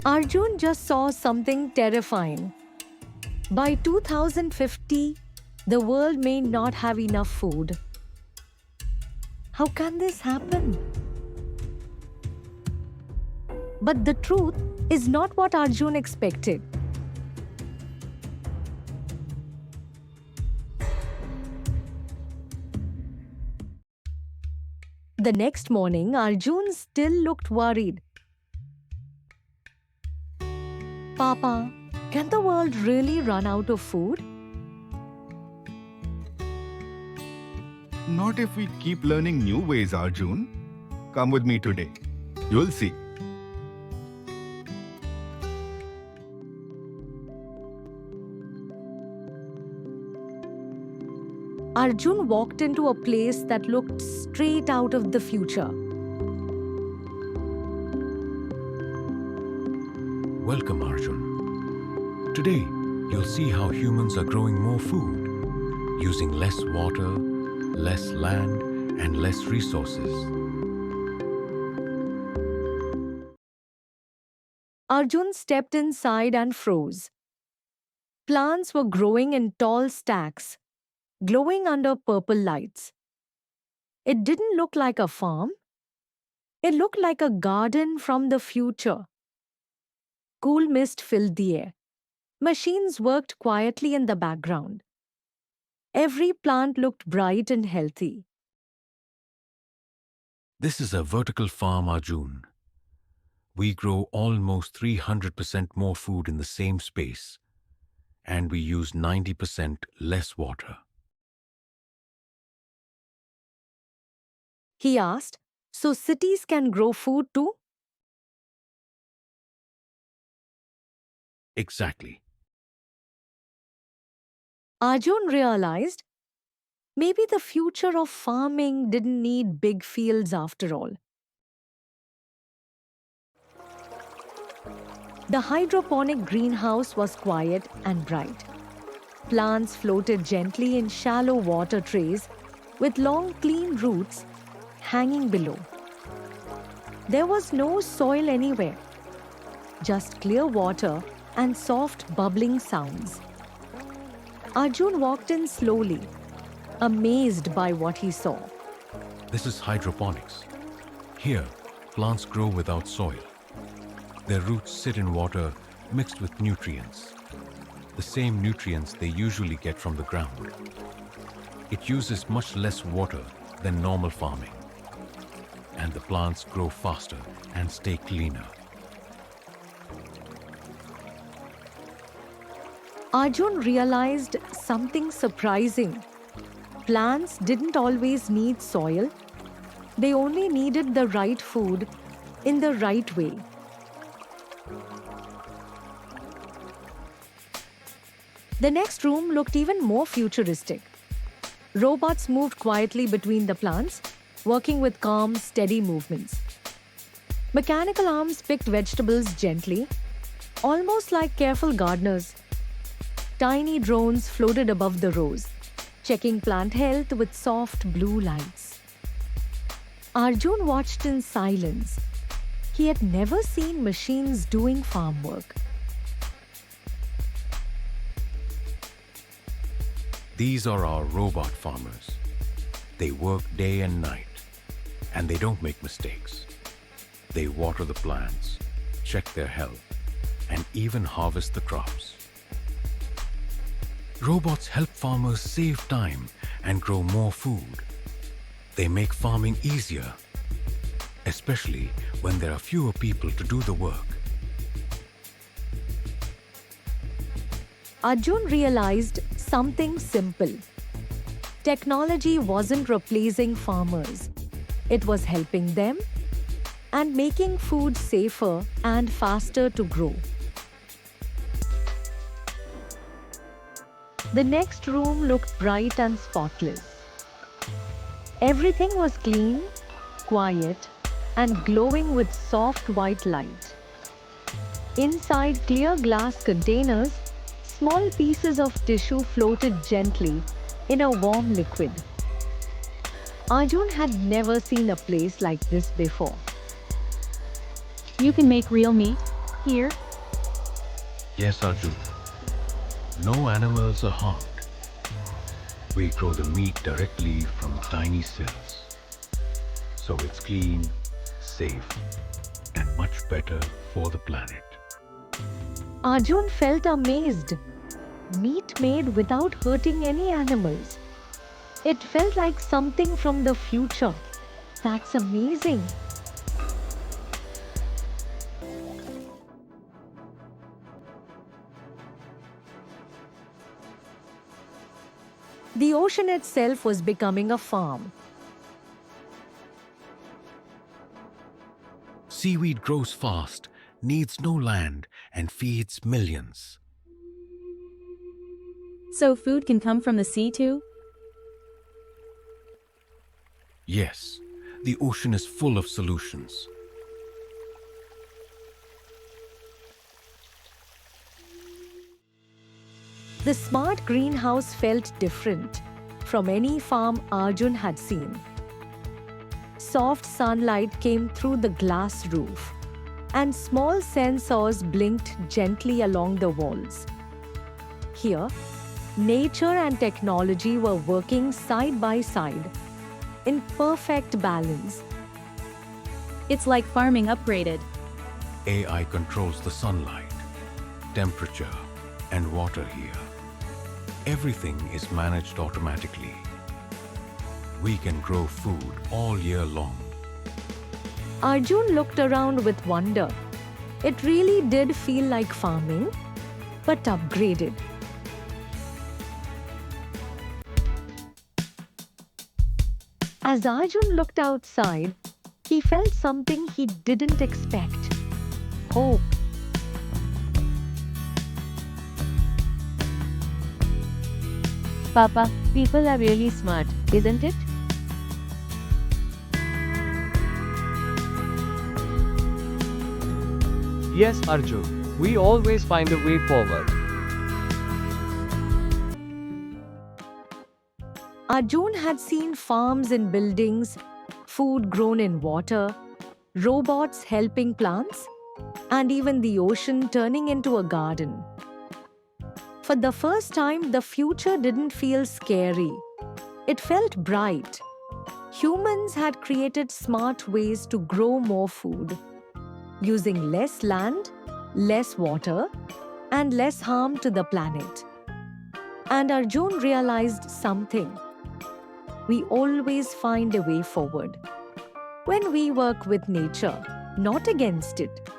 Arjun just saw something terrifying. By 2050, the world may not have enough food. How can this happen? But the truth is not what Arjun expected. The next morning, Arjun still looked worried. Papa, can the world really run out of food? Not if we keep learning new ways, Arjun. Come with me today. You'll see. Arjun walked into a place that looked straight out of the future. Welcome, Arjun. Today, you'll see how humans are growing more food, using less water, less land, and less resources. Arjun stepped inside and froze. Plants were growing in tall stacks, glowing under purple lights. It didn't look like a farm. It looked like a garden from the future. Cool mist filled the air. Machines worked quietly in the background. Every plant looked bright and healthy. This is a vertical farm, Arjun. We grow almost 300% more food in the same space, and we use 90% less water. He asked, so cities can grow food too? Exactly. Arjun realized maybe the future of farming didn't need big fields after all. The hydroponic greenhouse was quiet and bright. Plants floated gently in shallow water trays with long, clean roots hanging below. There was no soil anywhere, just clear water and soft bubbling sounds. Arjun walked in slowly, amazed by what he saw. This is hydroponics. Here, plants grow without soil. Their roots sit in water mixed with nutrients, the same nutrients they usually get from the ground. It uses much less water than normal farming, and the plants grow faster and stay cleaner. Arjun realized something surprising. Plants didn't always need soil. They only needed the right food in the right way. The next room looked even more futuristic. Robots moved quietly between the plants, working with calm, steady movements. Mechanical arms picked vegetables gently, almost like careful gardeners. Tiny drones floated above the rows, checking plant health with soft blue lights. Arjun watched in silence. He had never seen machines doing farm work. These are our robot farmers. They work day and night, and they don't make mistakes. They water the plants, check their health, and even harvest the crops. Robots help farmers save time and grow more food. They make farming easier, especially when there are fewer people to do the work. Arjun realized something simple. Technology wasn't replacing farmers. It was helping them and making food safer and faster to grow. The next room looked bright and spotless. Everything was clean, quiet, and glowing with soft white light. Inside clear glass containers, small pieces of tissue floated gently in a warm liquid. Arjun had never seen a place like this before. You can make real meat, here? Yes, Arjun. No animals are harmed. We grow the meat directly from tiny cells. So it's clean, safe, and much better for the planet. Arjun felt amazed. Meat made without hurting any animals. It felt like something from the future. That's amazing. The ocean itself was becoming a farm. Seaweed grows fast, needs no land, and feeds millions. So food can come from the sea too? Yes, the ocean is full of solutions. The smart greenhouse felt different from any farm Arjun had seen. Soft sunlight came through the glass roof, and small sensors blinked gently along the walls. Here, nature and technology were working side by side in perfect balance. It's like farming upgraded. AI controls the sunlight, temperature, and water here. Everything is managed automatically. We can grow food all year long. Arjun looked around with wonder. It really did feel like farming, but upgraded. As Arjun looked outside, he felt something he didn't expect. Hope. Papa, people are really smart, isn't it? Yes, Arjun. We always find a way forward. Arjun had seen farms in buildings, food grown in water, robots helping plants, and even the ocean turning into a garden. For the first time, the future didn't feel scary. It felt bright. Humans had created smart ways to grow more food, using less land, less water, and less harm to the planet. And Arjun realized something. We always find a way forward when we work with nature, not against it.